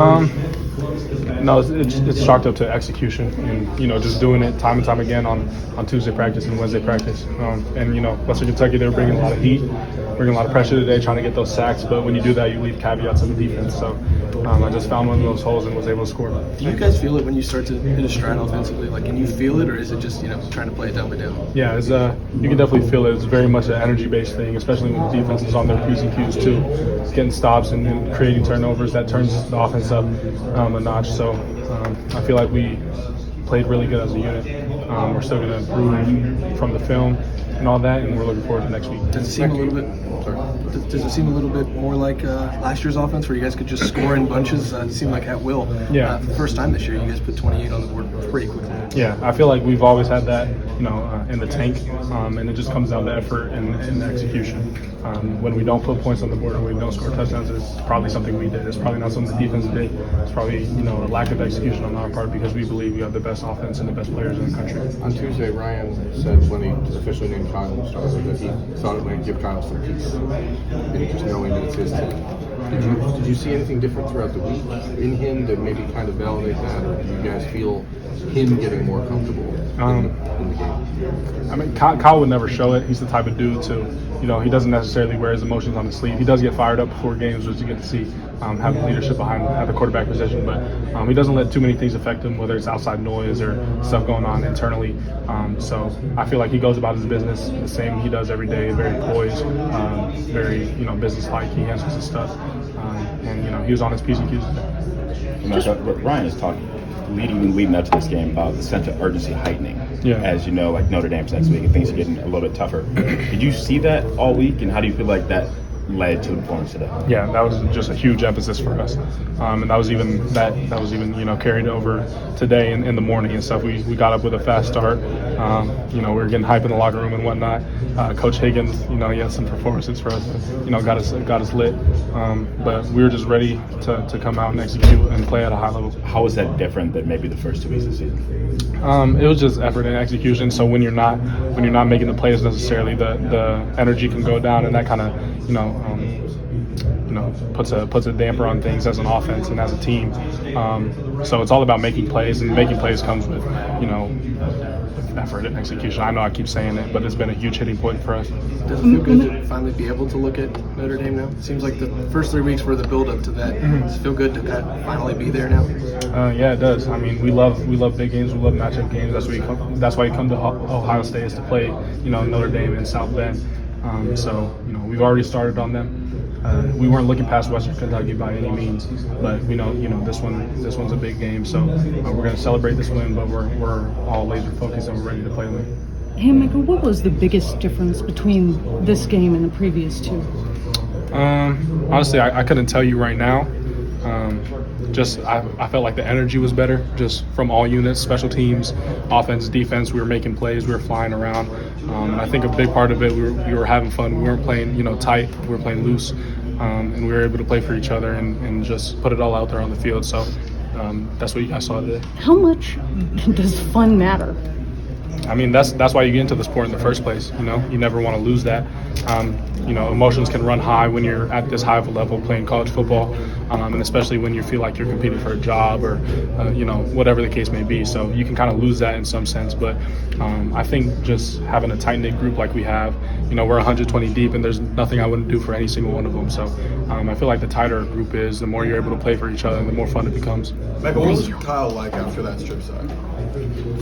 No, it's chalked up to execution and, just doing it time and time again on Tuesday practice and Wednesday practice. And, Western Kentucky, they were bringing a lot of heat, bringing a lot of pressure today, trying to get those sacks. But when you do that, you leave caveats in the defense. So I just found one of those holes and was able to score. Do you guys feel it when you start to hit a stride offensively? Like, can you feel it, or is it just, trying to play it down by down? Yeah, you can definitely feel it. It's very much an energy-based thing, especially when the defense is on their P's and Q's too. It's getting stops and creating turnovers. That turns the offense up a notch. So I feel like we played really good as a unit. We're still going to improve from the film and all that, and we're looking forward to next week. Does it seem a little bit? Does it seem a little bit more like last year's offense, where you guys could just score in bunches? It seemed like at will. Yeah. For the first time this year, you guys put 28 on the board pretty quickly. Yeah, I feel like we've always had that, in the tank, and it just comes down to effort and execution. When we don't put points on the board and we don't score touchdowns, it's probably something we did. It's probably not something the defense did. It's probably, a lack of execution on our part because we believe we have the best offense and the best players in the country. On Tuesday, Ryan said when he officially named Kyle starter that he thought it might give Kyle some peace, and just knowing that it's his team. Did you see anything different throughout the week in him that maybe kind of validate that, or do you guys feel him getting more comfortable in the game? I mean, Kyle would never show it. He's the type of dude to, he doesn't necessarily wear his emotions on his sleeve. He does get fired up before games, which you get to see having leadership behind at the quarterback position. But he doesn't let too many things affect him, whether it's outside noise or stuff going on internally. So I feel like he goes about his business the same he does every day, very poised, very, business-like. He answers his stuff. And, he was on his P's and Q's today. Ryan is talking, leading up to this game about the sense of urgency heightening. Yeah. As you know, like Notre Dame's next week and things are getting a little bit tougher. Did you see that all week, and how do you feel like that led to the performance today? Yeah, that was just a huge emphasis for us, and that was even carried over today in the morning and stuff. We got up with a fast start. We were getting hype in the locker room and whatnot. Coach Higgins, he had some performances for us. Got us lit. But we were just ready to come out and execute and play at a high level. How is that different than maybe the first 2 weeks of the season? It was just effort and execution. So when you're not making the plays necessarily, the energy can go down, and that kind of puts a damper on things as an offense and as a team. So it's all about making plays, and making plays comes with effort and execution. I know I keep saying it, but it's been a huge hitting point for us. Does it feel good to finally be able to look at Notre Dame now? It seems like the first 3 weeks were the build-up to that. Does it feel good to finally be there now? Yeah, it does. I mean, we love big games. We love matchup games. That's why you come to Ohio State, is to play, Notre Dame and South Bend. So we've already started on them. We weren't looking past Western Kentucky by any means, but we know this one's a big game. So we're going to celebrate this win, but we're all laser focused and we're ready to play them. Hey, Emeka, what was the biggest difference between this game and the previous two? Honestly, I couldn't tell you right now. I felt like the energy was better, just from all units, special teams, offense, defense. We were making plays, we were flying around, and I think a big part of it, we were having fun. We weren't playing, tight. We were playing loose, and we were able to play for each other and just put it all out there on the field. So that's what you guys saw today. How much does fun matter? I mean, that's why you get into the sport in the first place. You never want to lose that. Emotions can run high when you're at this high of a level playing college football, and especially when you feel like you're competing for a job or whatever the case may be. So you can kind of lose that in some sense. But I think just having a tight-knit group like we have, we're 120 deep, and there's nothing I wouldn't do for any single one of them. So I feel like the tighter a group is, the more you're able to play for each other, the more fun it becomes. What was Kyle like after that strip sack?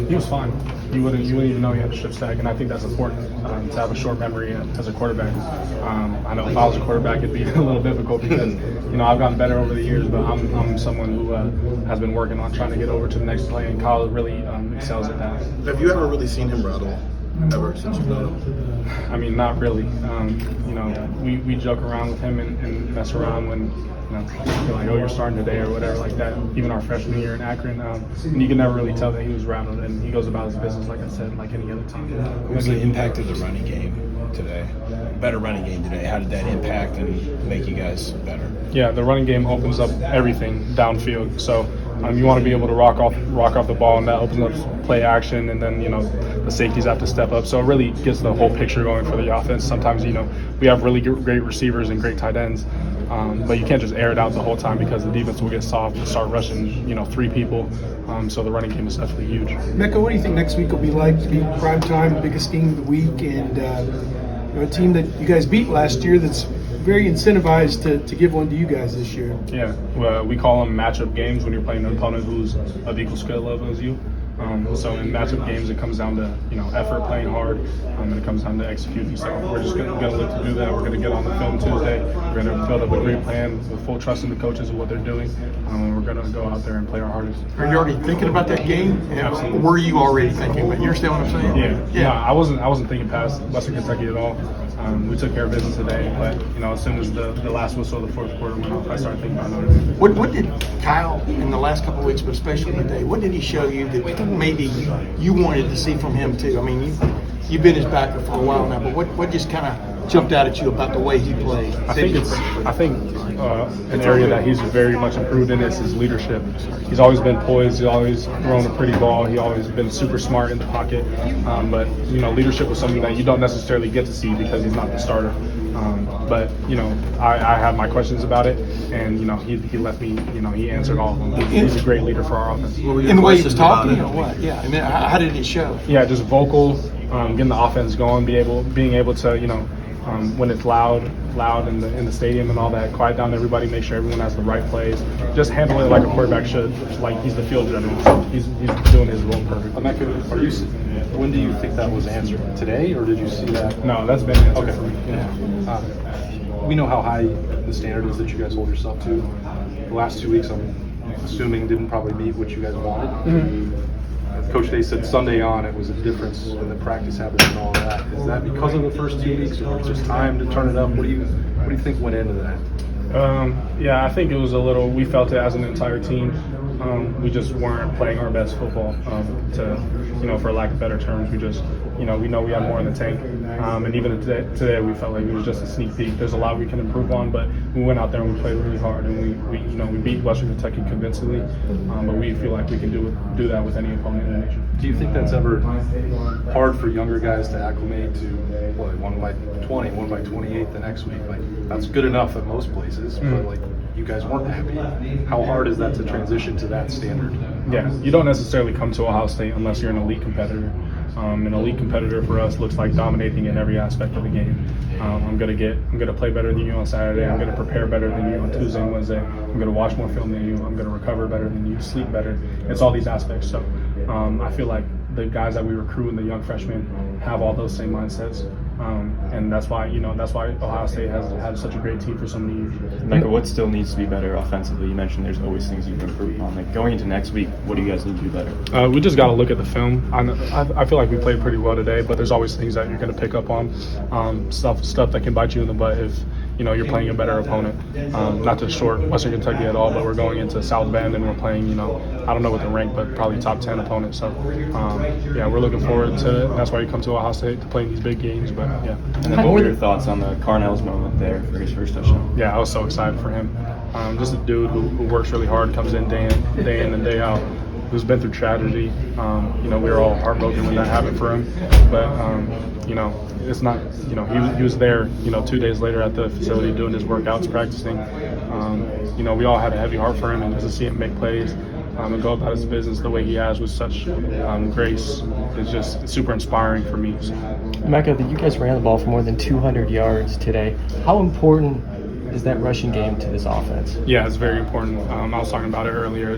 He was fine. You wouldn't even know he had a strip sack, and I think that's important to have a short memory as a quarterback. I know if I was a quarterback, it'd be a little difficult because I've gotten better over the years, but I'm someone who has been working on trying to get over to the next play, and Kyle really excels at that. Have you ever really seen him rattle ever since you've known him? I mean, not really. We joke around with him and mess around when you're like, oh, you're starting today or whatever like that. Even our freshman year in Akron, and you can never really tell that he was rattled, and he goes about his business, like I said, like any other team. What was the impact of the running game today? Better running game today. How did that impact and make you guys better? Yeah, the running game opens up everything downfield. So you want to be able to rock off the ball, and that opens up play action, and then the safeties have to step up. So it really gets the whole picture going for the offense. Sometimes we have really great receivers and great tight ends, But you can't just air it out the whole time because the defense will get soft and start rushing, 3 people. So the running game is definitely huge. Mecca, what do you think next week will be like to be prime time, biggest game of the week, and a team that you guys beat last year that's very incentivized to give one to you guys this year? Yeah, well, we call them matchup games when you're playing an opponent who's of equal skill level as you. So in matchup games, it comes down to effort, playing hard, and it comes down to executing. So we're just going to look to do that. We're going to get on the film Tuesday. We're going to build up a great plan with full trust in the coaches and what they're doing. And we're going to go out there and play our hardest. Are you already thinking about that game? Absolutely. Were you already thinking about it? You understand what I'm saying? Yeah. No, I wasn't thinking past Western Kentucky at all. We took care of business today, but as soon as the last whistle of the fourth quarter went off, I started thinking about it. What did Kyle in the last couple of weeks, but especially today, what did he show you that maybe you wanted to see from him too? I mean, you've been his backer for a while now, but what just kind of jumped out at you about the way he played? I think an area that he's very much improved in is his leadership. He's always been poised. He's always thrown a pretty ball. He's always been super smart in the pocket. But leadership was something that you don't necessarily get to see because he's not the starter. But I had my questions about it, and he let me. He answered all of them. He's a great leader for our offense. In the way he was talking, or what? Yeah. And then how did it show? Yeah, just vocal, getting the offense going, being able to when it's loud in the stadium and all that, quiet down everybody, make sure everyone has the right plays, just handle it like a quarterback should, like he's the field general. So he's doing his role perfectly. Emeka, when do you think that was answered? Today, or did you see that? No, that's been answered. Okay. Yeah. We know how high the standard is that you guys hold yourself to. The last 2 weeks, I'm assuming, didn't probably meet what you guys wanted. Mm-hmm. Coach Day said Sunday on it was a difference in the practice habits and all that. Is that because of the first 2 weeks, or was it just time to turn it up? What do you think went into that? Yeah, I think it was a little. We felt it as an entire team. We just weren't playing our best football. For lack of better terms, we know we had more in the tank. And even today, we felt like it was just a sneak peek. There's a lot we can improve on, but we went out there and we played really hard, and we beat Western Kentucky convincingly. But we feel like we can do that with any opponent in the nation. Do you think that's ever hard for younger guys to acclimate to one by 20, one by 28 the next week? Like, that's good enough at most places, but like you guys weren't happy. How hard is that to transition to that standard? Yeah, you don't necessarily come to Ohio State unless you're an elite competitor. An elite competitor for us looks like dominating in every aspect of the game. I'm gonna play better than you on Saturday. I'm gonna prepare better than you on Tuesday and Wednesday. I'm gonna watch more film than you. I'm gonna recover better than you, sleep better. It's all these aspects. So I feel like the guys that we recruit and the young freshmen have all those same mindsets. And that's why Ohio State has had such a great team for so many years. Emeka, what still needs to be better offensively? You mentioned there's always things you can improve on. Like going into next week, what do you guys need to do better? We just got to look at the film. I feel like we played pretty well today, but there's always things that you're going to pick up on, stuff that can bite you in the butt if you're playing a better opponent. Not to short Western Kentucky at all, but we're going into South Bend and we're playing, I don't know what the rank, but probably top 10 opponent. So we're looking forward to it. That's why you come to Ohio State to play in these big games. But yeah. And then what were your thoughts on the Carnell's moment there for his first touchdown? Yeah, I was so excited for him. Just a dude who works really hard, comes in day in and day out, who's been through tragedy. We were all heartbroken when that happened for him. But it's not. He was there. 2 days later at the facility doing his workouts, practicing. We all had a heavy heart for him, and just to see him make plays and go about his business the way he has with such grace is just super inspiring for me. So. Emeka, you guys ran the ball for more than 200 yards today. How important is that rushing game to this offense? Yeah, it's very important. I was talking about it earlier.